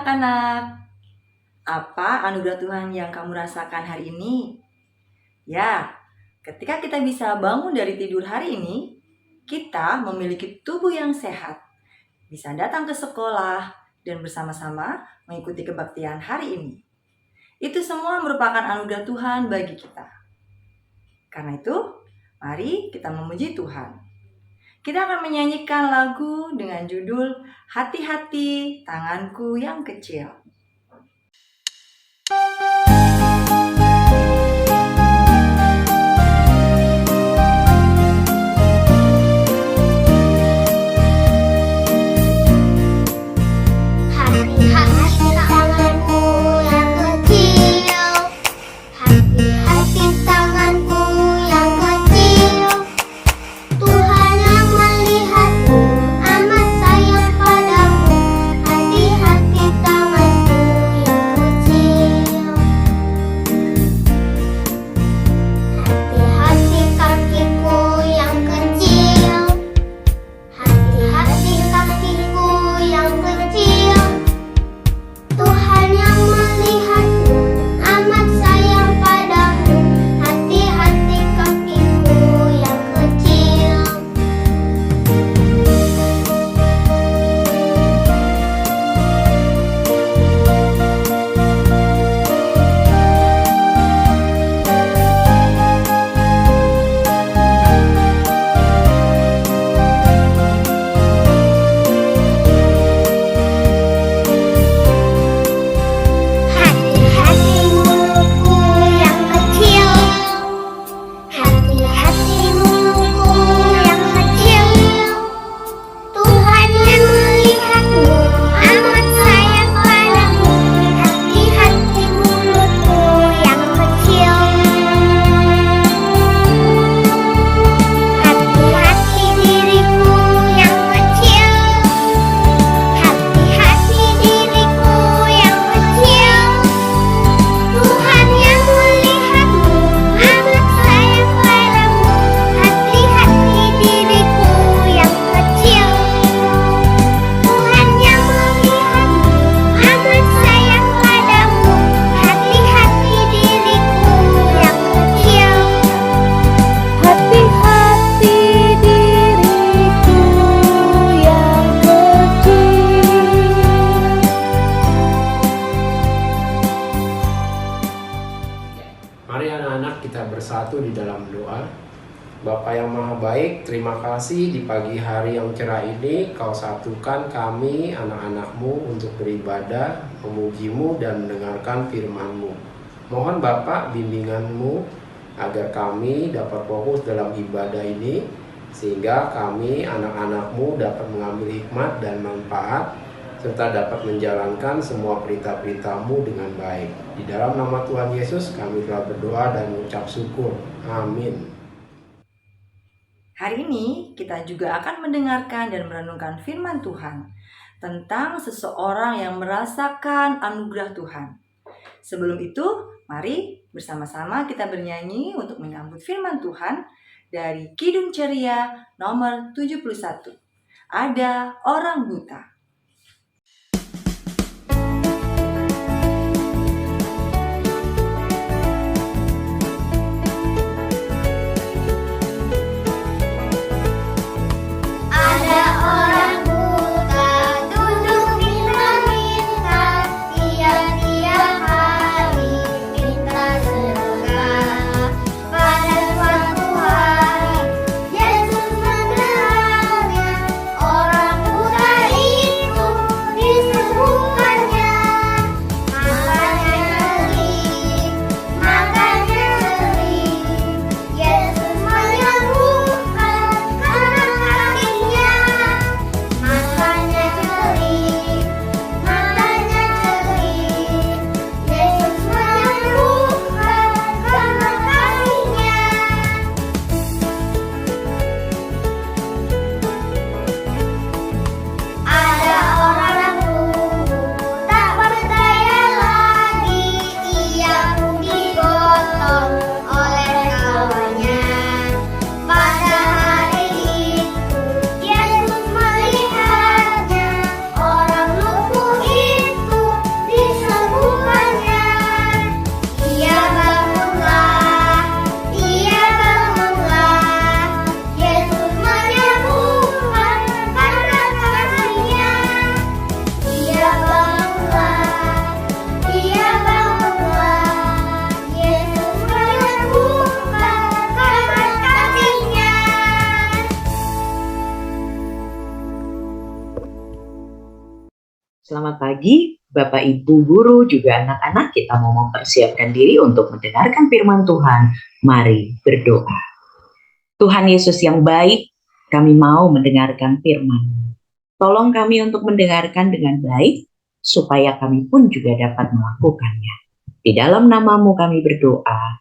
anak-anak, apa anugerah Tuhan yang kamu rasakan hari ini? Ya, ketika kita bisa bangun dari tidur hari ini, kita memiliki tubuh yang sehat, bisa datang ke sekolah, dan bersama-sama mengikuti kebaktian hari ini. Itu semua merupakan anugerah Tuhan bagi kita. Karena itu, mari kita memuji Tuhan. Kita akan menyanyikan lagu dengan judul Hati-hati Tanganku yang Kecil. Mari anak-anak kita bersatu di dalam doa. Bapa yang Maha Baik, terima kasih di pagi hari yang cerah ini Kau satukan kami anak-anak-Mu untuk beribadah, memuji-Mu dan mendengarkan firman-Mu. Mohon Bapa bimbingan-Mu agar kami dapat fokus dalam ibadah ini, sehingga kami anak-anak-Mu dapat mengambil hikmat dan manfaat serta dapat menjalankan semua perintah-perintah-Mu dengan baik. Di dalam nama Tuhan Yesus kami telah berdoa dan mengucap syukur. Amin. Hari ini kita juga akan mendengarkan dan merenungkan firman Tuhan tentang seseorang yang merasakan anugerah Tuhan. Sebelum itu, mari bersama-sama kita bernyanyi untuk menyambut firman Tuhan dari Kidung Ceria nomor 71. Ada Orang Buta. Orang buta Selamat pagi, Bapak, Ibu, Guru, juga anak-anak. Kita mau mempersiapkan diri untuk mendengarkan firman Tuhan. Mari berdoa. Tuhan Yesus yang baik, kami mau mendengarkan firman. Tolong kami untuk mendengarkan dengan baik, supaya kami pun juga dapat melakukannya. Di dalam namamu kami berdoa.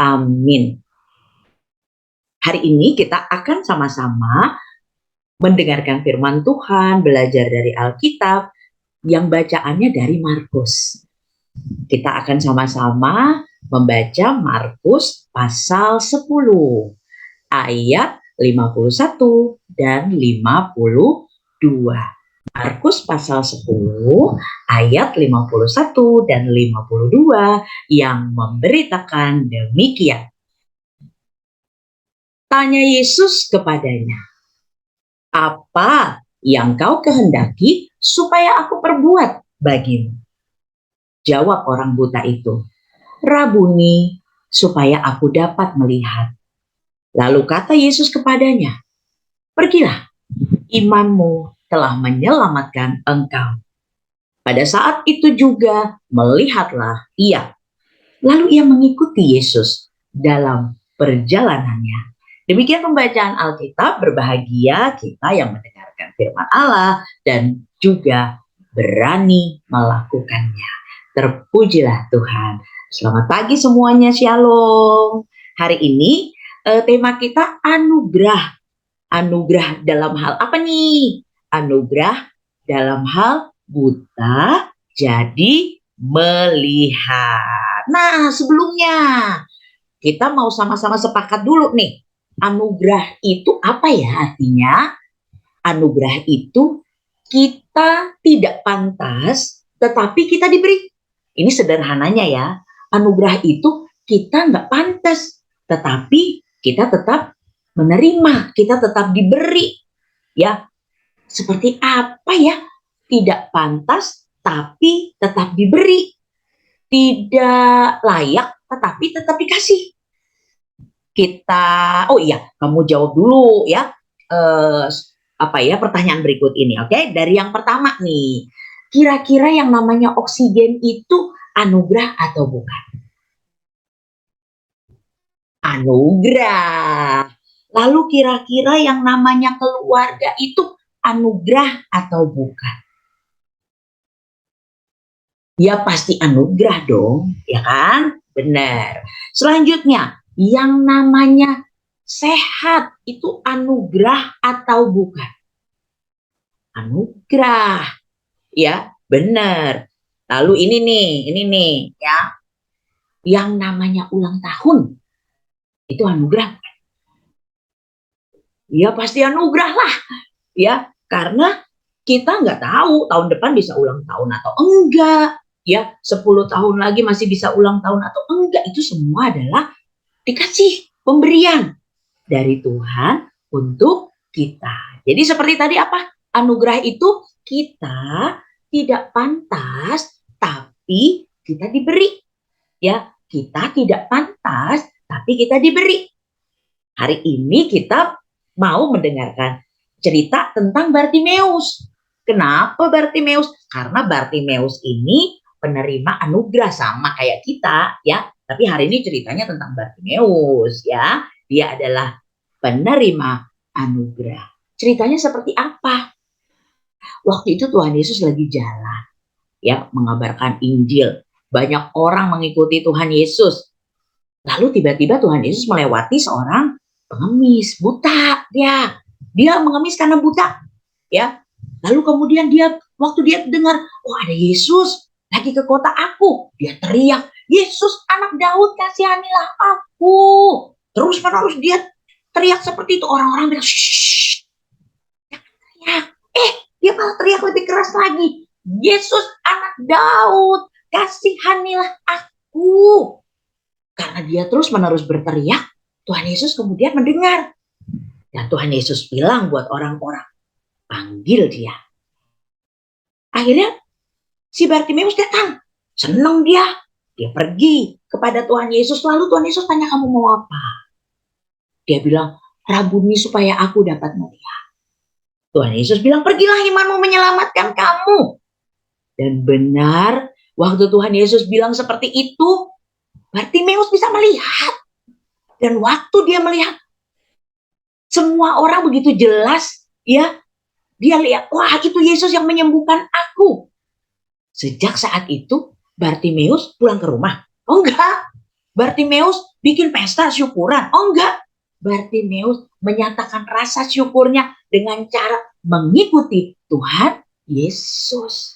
Amin. Hari ini kita akan sama-sama mendengarkan firman Tuhan, belajar dari Alkitab, yang bacaannya dari Markus. Kita akan sama-sama membaca Markus pasal 10 ayat 51 dan 52. Markus pasal 10 ayat 51 dan 52 yang memberitakan demikian. Tanya Yesus kepadanya, "Apa yang kau kehendaki supaya aku perbuat bagimu?" Jawab orang buta itu, "Rabuni, supaya aku dapat melihat." Lalu kata Yesus kepadanya, "Pergilah, imanmu telah menyelamatkan engkau." Pada saat itu juga melihatlah ia. Lalu ia mengikuti Yesus dalam perjalanannya. Demikian pembacaan Alkitab. Berbahagia kita yang mendengarkan firman Allah dan juga berani melakukannya. Terpujilah Tuhan. Selamat pagi semuanya, Shalom. Hari ini tema kita anugerah. Anugerah dalam hal apa nih? Anugerah dalam hal buta jadi melihat. Nah, sebelumnya kita mau sama-sama sepakat dulu nih. Anugerah itu apa ya artinya? Anugerah itu kita tidak pantas, tetapi kita diberi. Ini sederhananya ya. Anugerah itu kita nggak pantas, tetapi kita tetap menerima, kita tetap diberi. Ya, seperti apa ya? Tidak pantas, tapi tetap diberi. Tidak layak, tetapi tetap dikasih. Oh iya, kamu jawab dulu ya. Pertanyaan berikut ini, oke? Dari yang pertama nih, kira-kira yang namanya oksigen itu anugerah atau bukan? Anugerah. Lalu kira-kira yang namanya keluarga itu anugerah atau bukan? Ya pasti anugerah dong, ya kan? Benar. Selanjutnya, yang namanya sehat itu anugerah atau bukan? Anugerah. Ya, benar. Lalu ini nih, ya. Yang namanya ulang tahun itu anugerah. Ya pasti anugerah lah, ya. Karena kita nggak tahu tahun depan bisa ulang tahun atau enggak. Ya, 10 tahun lagi masih bisa ulang tahun atau enggak, itu semua adalah dikasih pemberian dari Tuhan untuk kita. Jadi seperti tadi apa? Anugerah itu kita tidak pantas, tapi kita diberi. Ya, kita tidak pantas, tapi kita diberi. Hari ini kita mau mendengarkan cerita tentang Bartimeus. Kenapa Bartimeus? Karena Bartimeus ini penerima anugerah sama kayak kita, ya. Tapi hari ini ceritanya tentang Bartimeus, ya. Dia adalah penerima anugerah. Ceritanya seperti apa? Waktu itu Tuhan Yesus lagi jalan, ya, mengabarkan Injil. Banyak orang mengikuti Tuhan Yesus. Lalu tiba-tiba Tuhan Yesus melewati seorang pengemis buta. Dia mengemis karena buta, ya. Lalu kemudian waktu dia dengar, oh ada Yesus lagi ke kota aku, dia teriak, "Yesus anak Daud, kasihanilah aku." Terus menerus dia teriak seperti itu. Orang-orang bilang, "Shh, teriak." Dia malah teriak lebih keras lagi, "Yesus anak Daud, kasihanilah aku." Karena dia terus menerus berteriak, Tuhan Yesus kemudian mendengar. Dan Tuhan Yesus bilang buat orang-orang, panggil dia. Akhirnya si Bartimeus datang. Senang dia. Dia pergi kepada Tuhan Yesus. Lalu Tuhan Yesus tanya, "Kamu mau apa?" Dia bilang, "Rabuni, supaya aku dapat melihat." Tuhan Yesus bilang, "Pergilah, imanmu menyelamatkan kamu." Dan benar, waktu Tuhan Yesus bilang seperti itu, Bartimeus bisa melihat. Dan waktu dia melihat, semua orang begitu jelas, ya, dia lihat, wah itu Yesus yang menyembuhkan aku. Sejak saat itu, Bartimeus pulang ke rumah. Oh enggak, Bartimeus bikin pesta syukuran. Oh enggak, Bartimeus menyatakan rasa syukurnya dengan cara mengikuti Tuhan Yesus.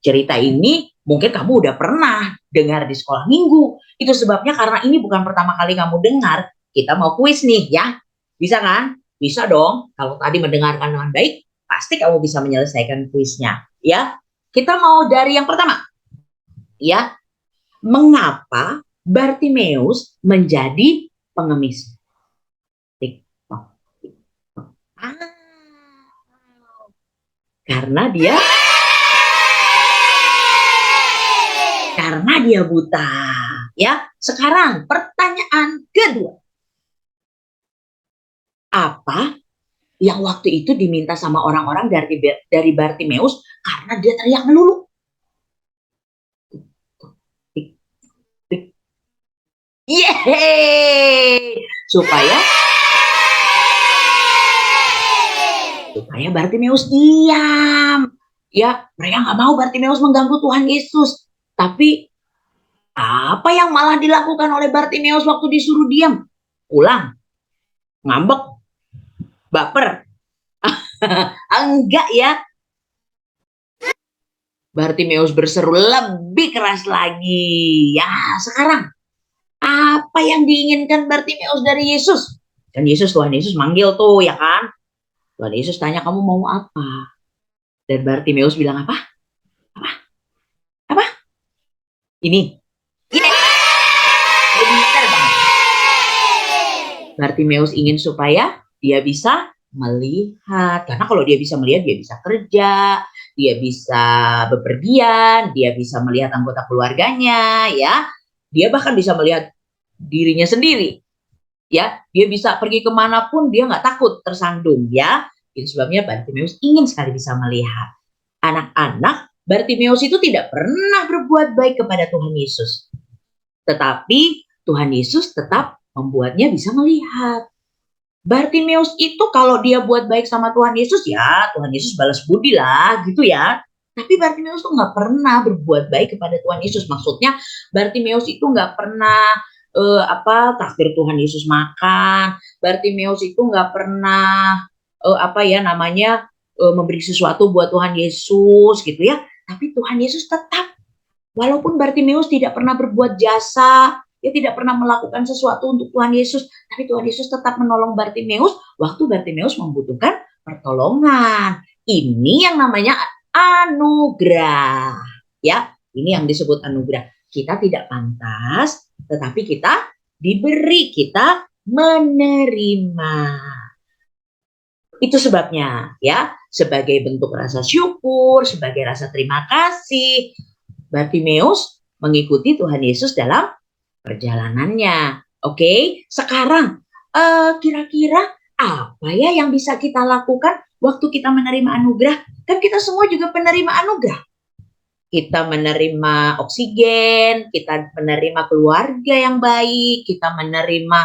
Cerita ini mungkin kamu udah pernah dengar di sekolah minggu. Itu sebabnya karena ini bukan pertama kali kamu dengar, kita mau kuis nih ya. Bisa kan? Bisa dong. Kalau tadi mendengarkan dengan baik, pasti kamu bisa menyelesaikan kuisnya. Ya, kita mau dari yang pertama. Ya, mengapa Bartimeus menjadi pengemis? Ah, karena dia buta. Ya, sekarang pertanyaan kedua. Apa yang waktu itu diminta sama orang-orang dari Bartimeus karena dia teriak melulu? Yeay! Supaya Bartimeus diam. Ya, mereka nggak mau Bartimeus mengganggu Tuhan Yesus. Tapi apa yang malah dilakukan oleh Bartimeus waktu disuruh diam? Pulang, ngambek, baper. Enggak ya. Bartimeus berseru lebih keras lagi. Ya, sekarang apa yang diinginkan Bartimeus dari Yesus? Dan Tuhan Yesus manggil tuh, ya kan? Tuhan Yesus tanya, kamu mau apa? Dan Bartimeus bilang apa? Apa? Ini. Pintar banget. Bartimeus ingin supaya dia bisa melihat. Karena kalau dia bisa melihat, dia bisa kerja, dia bisa bepergian, dia bisa melihat anggota keluarganya, ya. Dia bahkan bisa melihat dirinya sendiri. Ya, dia bisa pergi kemanapun, dia nggak takut tersandung, ya. Itu sebabnya Bartimeus ingin sekali bisa melihat. Anak-anak, Bartimeus itu tidak pernah berbuat baik kepada Tuhan Yesus. Tetapi Tuhan Yesus tetap membuatnya bisa melihat. Bartimeus itu kalau dia buat baik sama Tuhan Yesus, ya Tuhan Yesus balas budi lah, gitu ya. Tapi Bartimeus tuh nggak pernah berbuat baik kepada Tuhan Yesus. Maksudnya Bartimeus itu nggak pernah traktir Tuhan Yesus makan. Bartimeus itu nggak pernah memberi sesuatu buat Tuhan Yesus gitu ya. Tapi Tuhan Yesus tetap, walaupun Bartimeus tidak pernah berbuat jasa, dia tidak pernah melakukan sesuatu untuk Tuhan Yesus, tapi Tuhan Yesus tetap menolong Bartimeus waktu Bartimeus membutuhkan pertolongan. Ini yang namanya anugerah. Ya, ini yang disebut anugerah. Kita tidak pantas, tetapi kita diberi, kita menerima. Itu sebabnya, ya, sebagai bentuk rasa syukur, sebagai rasa terima kasih, Bartimeus mengikuti Tuhan Yesus dalam perjalanannya. Oke, sekarang kira-kira apa ya yang bisa kita lakukan waktu kita menerima anugerah? Kan kita semua juga penerima anugerah. Kita menerima oksigen, kita menerima keluarga yang baik, kita menerima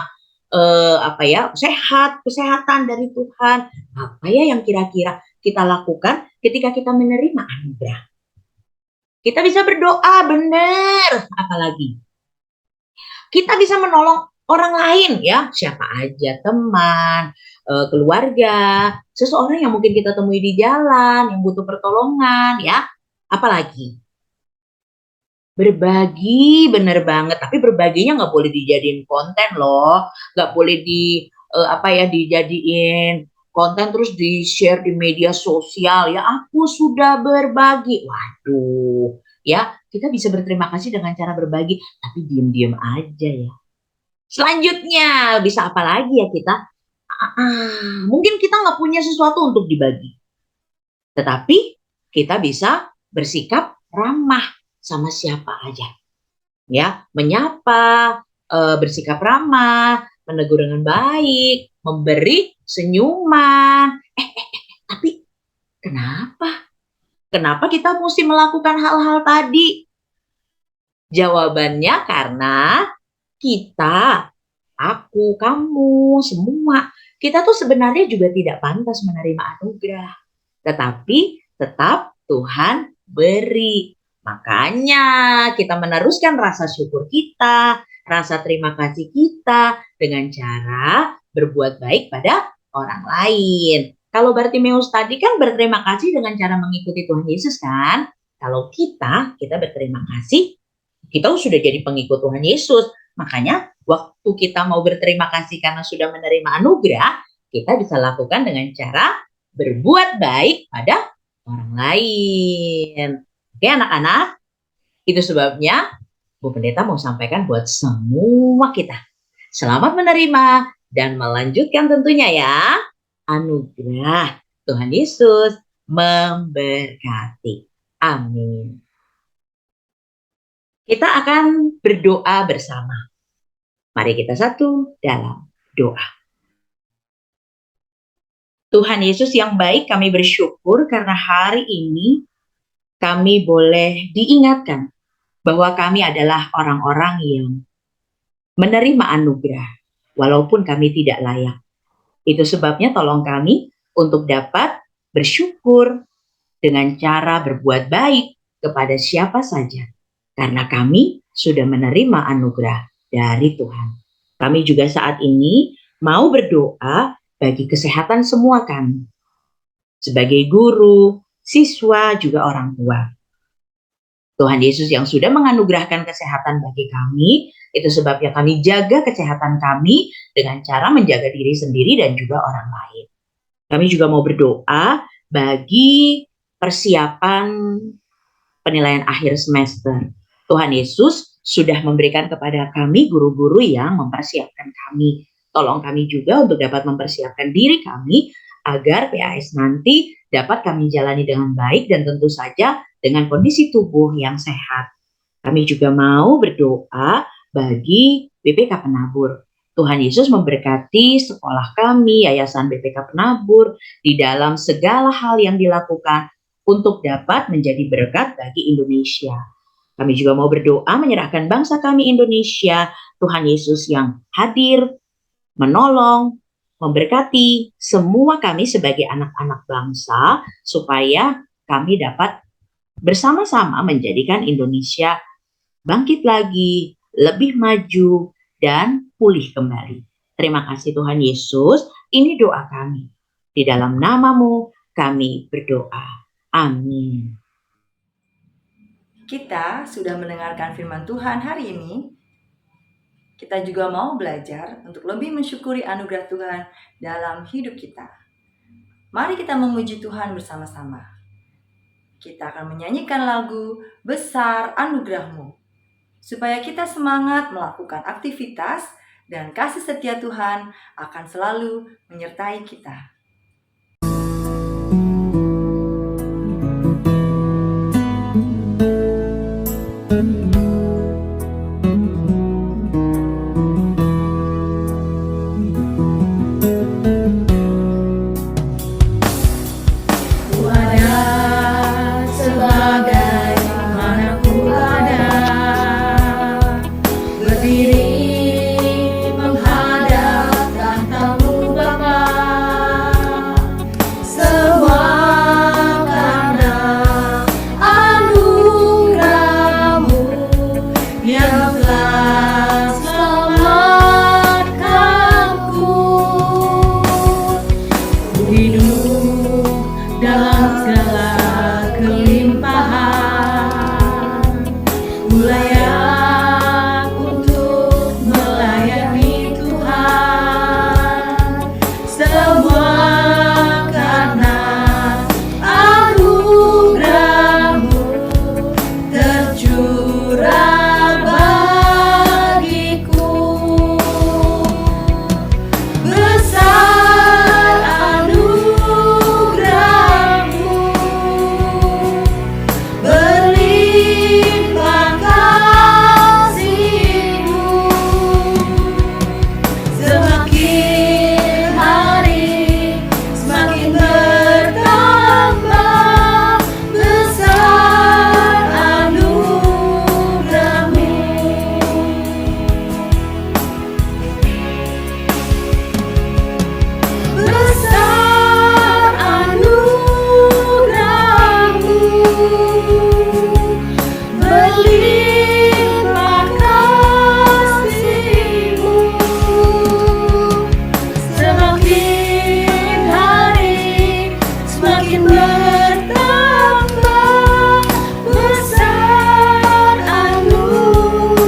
kesehatan dari Tuhan. Apa ya yang kira-kira kita lakukan ketika kita menerima anugerah? Kita bisa berdoa, benar. Apalagi kita bisa menolong orang lain, ya, siapa aja, teman, keluarga, seseorang yang mungkin kita temui di jalan, yang butuh pertolongan, ya. Apalagi berbagi, bener banget. Tapi berbaginya nggak boleh dijadiin konten loh, nggak boleh dijadiin konten terus di share di media sosial. Ya, aku sudah berbagi. Waduh, ya, kita bisa berterima kasih dengan cara berbagi, tapi diam-diam aja ya. Selanjutnya bisa apa lagi ya kita? Mungkin kita nggak punya sesuatu untuk dibagi, tetapi kita bisa bersikap ramah sama siapa aja, ya, menyapa, bersikap ramah, menegur dengan baik, memberi senyuman. Tapi kenapa Kenapa kita mesti melakukan hal-hal tadi? Jawabannya karena kita, aku, kamu, semua, kita tuh sebenarnya juga tidak pantas menerima anugerah. Tetapi tetap Tuhan beri. Makanya kita meneruskan rasa syukur kita, rasa terima kasih kita dengan cara berbuat baik pada orang lain. Kalau Bartimeus tadi kan berterima kasih dengan cara mengikuti Tuhan Yesus kan? Kalau kita berterima kasih, kita sudah jadi pengikut Tuhan Yesus. Makanya waktu kita mau berterima kasih karena sudah menerima anugerah, kita bisa lakukan dengan cara berbuat baik pada orang lain. Oke anak-anak, itu sebabnya Bu Pendeta mau sampaikan buat semua kita. Selamat menerima dan melanjutkan tentunya ya. Anugerah Tuhan Yesus memberkati. Amin. Kita akan berdoa bersama. Mari kita satu dalam doa. Tuhan Yesus yang baik, kami bersyukur karena hari ini kami boleh diingatkan bahwa kami adalah orang-orang yang menerima anugerah walaupun kami tidak layak. Itu sebabnya tolong kami untuk dapat bersyukur dengan cara berbuat baik kepada siapa saja. Karena kami sudah menerima anugerah dari Tuhan. Kami juga saat ini mau berdoa bagi kesehatan semua kami. Sebagai guru, siswa, juga orang tua. Tuhan Yesus yang sudah menganugerahkan kesehatan bagi kami, itu sebabnya kami jaga kesehatan kami dengan cara menjaga diri sendiri dan juga orang lain. Kami juga mau berdoa bagi persiapan penilaian akhir semester. Tuhan Yesus sudah memberikan kepada kami guru-guru yang mempersiapkan kami. Tolong kami juga untuk dapat mempersiapkan diri kami agar PAS nanti dapat kami jalani dengan baik dan tentu saja dengan kondisi tubuh yang sehat. Kami juga mau berdoa bagi BPK Penabur. Tuhan Yesus memberkati sekolah kami, Yayasan BPK Penabur, di dalam segala hal yang dilakukan untuk dapat menjadi berkat bagi Indonesia. Kami juga mau berdoa menyerahkan bangsa kami Indonesia, Tuhan Yesus yang hadir, menolong, memberkati semua kami sebagai anak-anak bangsa, supaya kami dapat bersama-sama menjadikan Indonesia bangkit lagi, lebih maju, dan pulih kembali. Terima kasih Tuhan Yesus, ini doa kami. Di dalam nama-Mu kami berdoa. Amin. Kita sudah mendengarkan firman Tuhan hari ini. Kita juga mau belajar untuk lebih mensyukuri anugerah Tuhan dalam hidup kita. Mari kita memuji Tuhan bersama-sama. Kita akan menyanyikan lagu Besar Anugerah-Mu, supaya kita semangat melakukan aktivitas dan kasih setia Tuhan akan selalu menyertai kita. Besar anugerah-Mu. semakin bertambah besar anugerah-Mu.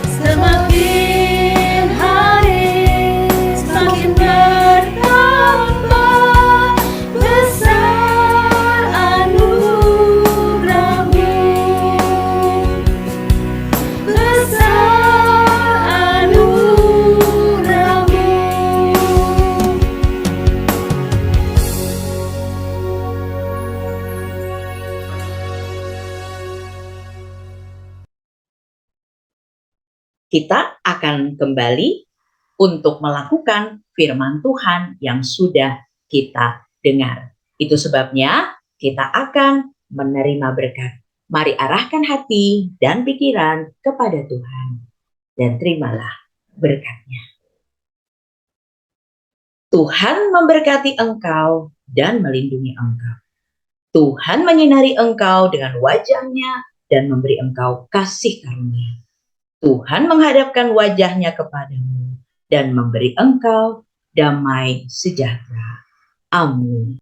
Semakin hari semakin bertambah besar anugerah-Mu. Besar anugerah-Mu. Kita akan kembali untuk melakukan firman Tuhan yang sudah kita dengar. Itu sebabnya kita akan menerima berkat. Mari arahkan hati dan pikiran kepada Tuhan dan terimalah berkatnya. Tuhan memberkati engkau dan melindungi engkau. Tuhan menyinari engkau dengan wajah-Nya dan memberi engkau kasih karunia. Tuhan menghadapkan wajah-Nya kepadamu dan memberi engkau damai sejahtera. Amin.